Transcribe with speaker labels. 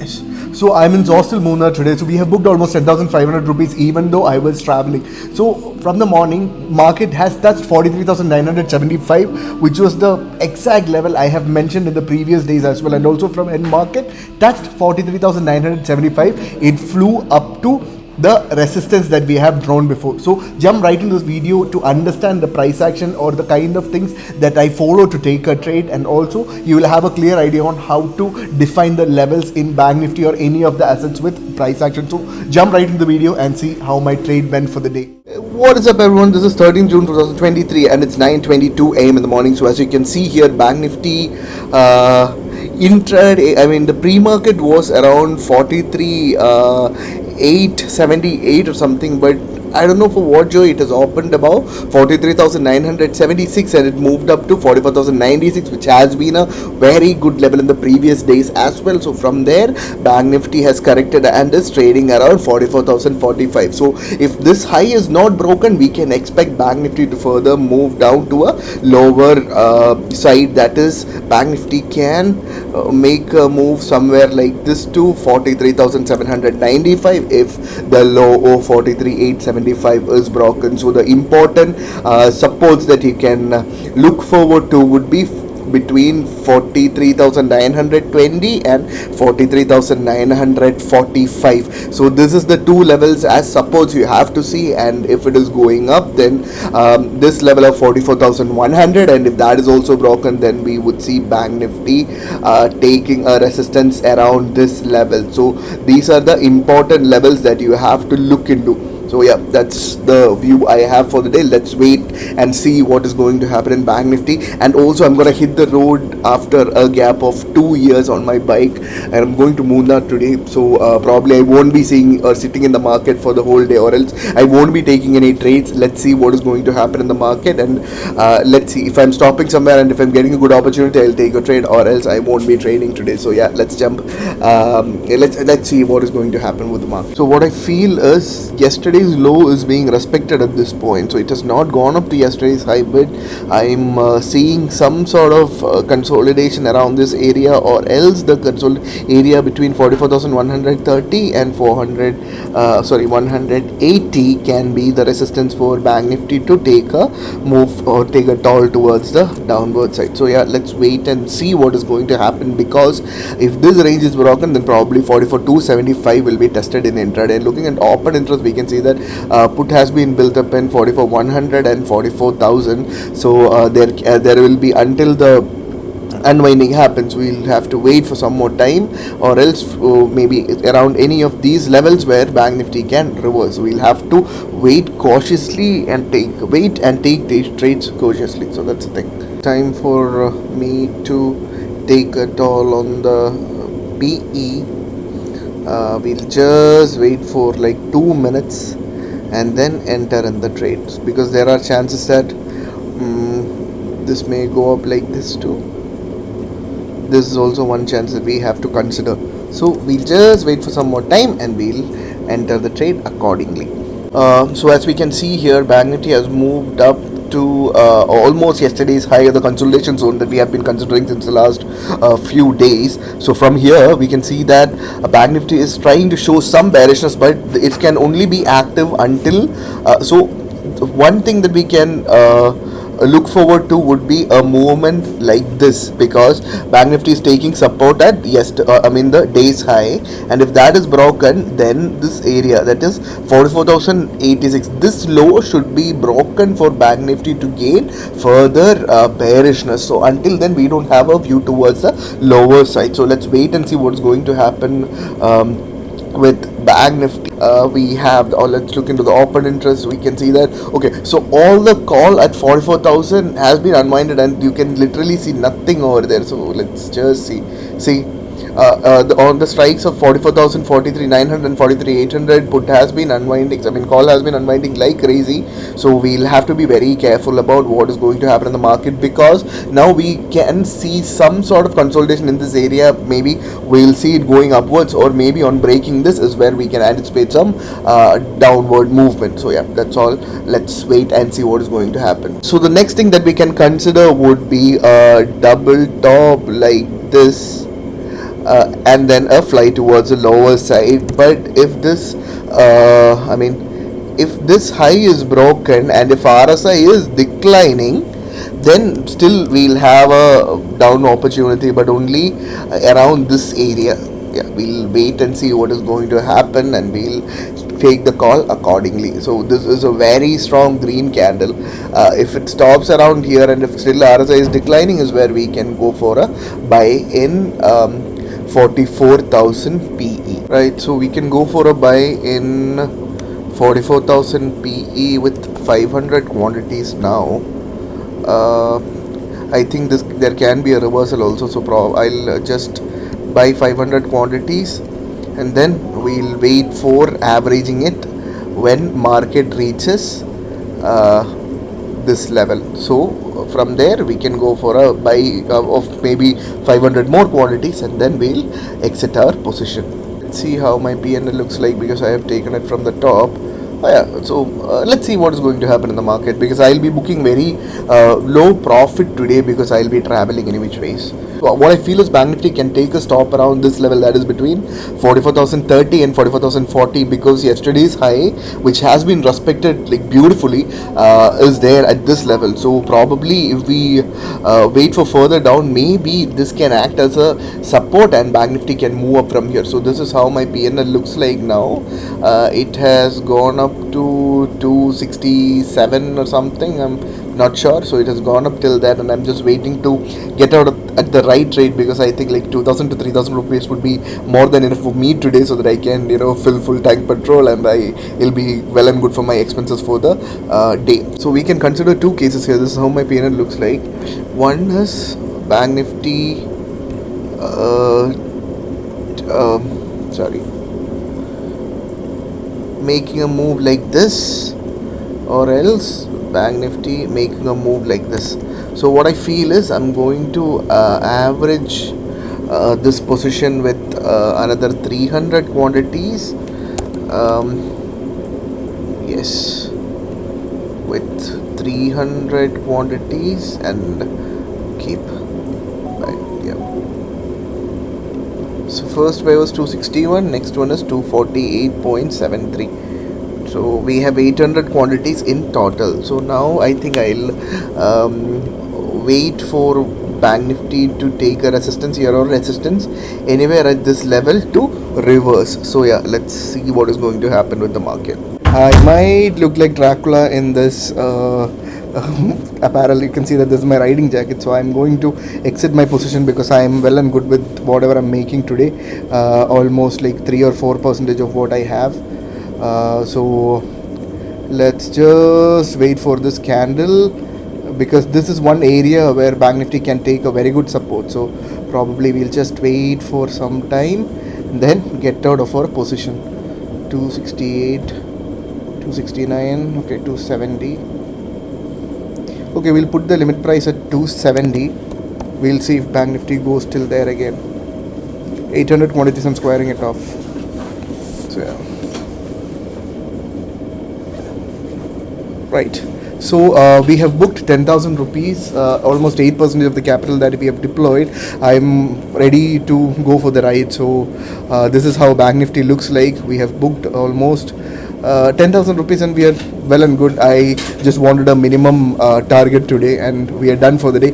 Speaker 1: Yes. So I'm in Hostel Muna today. So we have booked almost 10,500 rupees even though I was traveling. So from the morning, market has touched 43,975, which was the exact level I have mentioned in the previous days as well. And also from end market touched 43,975. It flew up to the resistance that we have drawn before. So jump right into this video to understand the price action or the kind of things that I follow to take a trade, and also you will have a clear idea on how to define the levels in Banknifty or any of the assets with price action. So jump right into the video and see how my trade went for the day. What is up everyone, this is 13 June 2023 and it's 9:22 am in the morning. So as you can see here, Banknifty intraday, I mean the pre-market was around 878 or something, but I don't know for what joy it has opened above 43,976 and it moved up to 44,096, which has been a very good level in the previous days as well. So from there, Banknifty has corrected and is trading around 44,045. So if this high is not broken, we can expect Banknifty to further move down to a lower side. That is, Banknifty can make a move somewhere like this to 43,795 if the low of 43,875 is broken. So the important supports that you can look forward to would be between 43,920 and 43,945. so this is the two levels as supports you have to see, and if it is going up, then this level of 44,100, and if that is also broken, then we would see Banknifty taking a resistance around this level. So these are the important levels that you have to look into. So yeah, that's the view I have for the day. Let's wait and see what is going to happen in Banknifty. And also I'm going to hit the road after a gap of 2 years on my bike, and I'm going to Munda today. So probably I won't be seeing or sitting in the market for the whole day, or else I won't be taking any trades. Let's see what is going to happen in the market, and let's see if I'm stopping somewhere, and if I'm getting a good opportunity, I'll take a trade, or else I won't be trading today. So yeah, let's jump. Let's see what is going to happen with the market. So what I feel is yesterday's low is being respected at this point, so it has not gone up to yesterday's high, but I'm seeing some sort of consolidation around this area, or else the area between 44,130 and 180 can be the resistance for Banknifty to take a move or take a toll towards the downward side. So yeah, let's wait and see what is going to happen, because if this range is broken, then probably 44,275 will be tested in intraday. And looking at open interest, we can see that put has been built up in 44,100 and 44,000. So there will be, until the unwinding happens, we'll have to wait for some more time, or else maybe around any of these levels where Banknifty can reverse. We'll have to wait cautiously and take these trades cautiously. So that's the thing. Time for me to take a toll on the PE. We'll just wait for like 2 minutes and then enter in the trades, because there are chances that this may go up like this too. This is also one chance that we have to consider. So we'll just wait for some more time and we'll enter the trade accordingly. So as we can see here, Banknifty has moved up to almost yesterday's high, the consolidation zone that we have been considering since the last few days. So from here we can see that Banknifty is trying to show some bearishness, but it can only be active until so one thing that we can look forward to would be a movement like this, because Banknifty is taking support at the day's high, and if that is broken, then this area, that is 44,086, this low should be broken for Banknifty to gain further bearishness. So until then, we don't have a view towards the lower side. So let's wait and see what's going to happen with Banknifty. Let's look into the open interest. We can see that, okay, so all the call at 44,000 has been unwinded, and you can literally see nothing over there. So let's just see on the strikes of 44,000, 43,900 and 43,800, put has been unwinding, call has been unwinding like crazy. So we'll have to be very careful about what is going to happen in the market, because now we can see some sort of consolidation in this area. Maybe we'll see it going upwards, or maybe on breaking this is where we can anticipate some downward movement. So yeah, that's all. Let's wait and see what is going to happen. So the next thing that we can consider would be a double top like this and then a fly towards the lower side. But if this, if this high is broken and if RSI is declining, then still we'll have a down opportunity, but only around this area. Yeah, we'll wait and see what is going to happen, and we'll take the call accordingly. So this is a very strong green candle. If it stops around here and if still RSI is declining, is where we can go for a buy in 44,000 PE. Right, so we can go for a buy in 44,000 PE with 500 quantities now. I think this there can be a reversal also, so I'll just buy 500 quantities, and then we'll wait for averaging it when market reaches this level. So from there we can go for a buy of maybe 500 more quantities, and then we'll exit our position. Let's see how my PNL looks like, because I have taken it from the top. So let's see what is going to happen in the market, because I'll be booking very low profit today, because I'll be traveling any which ways. So what I feel is Bank Nifty can take a stop around this level, that is between 44,030 and 44,040, because yesterday's high, which has been respected like beautifully, is there at this level. So probably if we wait for further down, maybe this can act as a support and Bank Nifty can move up from here. So this is how my PNL looks like now. It has gone up to 267 or something, I'm not sure. So it has gone up till that, and I'm just waiting to get out at the right rate, because I think like 2,000 to 3,000 rupees would be more than enough for me today, so that I can fill full tank petrol, and it'll be well and good for my expenses for the day. So we can consider two cases here. This is how my PNL looks like. One is Bank Nifty making a move like this, or else Bank Nifty making a move like this. So what I feel is I'm going to average this position with another 300 quantities. Yes, with 300 quantities, and keep yeah. So first buy was 261, next one is 248.73. So we have 800 quantities in total. So now I think I'll wait for Bank Nifty to take a resistance here, or resistance anywhere at this level to reverse. So yeah, let's see what is going to happen with the market. I might look like Dracula in this apparel. You can see that this is my riding jacket, so I'm going to exit my position, because I am well and good with whatever I'm making today. Almost like 3 or 4% of what I have. So let's just wait for this candle, because this is one area where Bank Nifty can take a very good support. So probably we'll just wait for some time, then get out of our position. 268, 269, okay, 270. Okay, we'll put the limit price at 270. We'll see if Bank Nifty goes till there again. 800 quantities, I'm squaring it off. So yeah. Right. So we have booked 10,000 rupees, almost 8% of the capital that we have deployed. I'm ready to go for the ride. So this is how Bank Nifty looks like. We have booked almost 10,000 rupees, and we are well and good. I just wanted a minimum target today, and we are done for the day.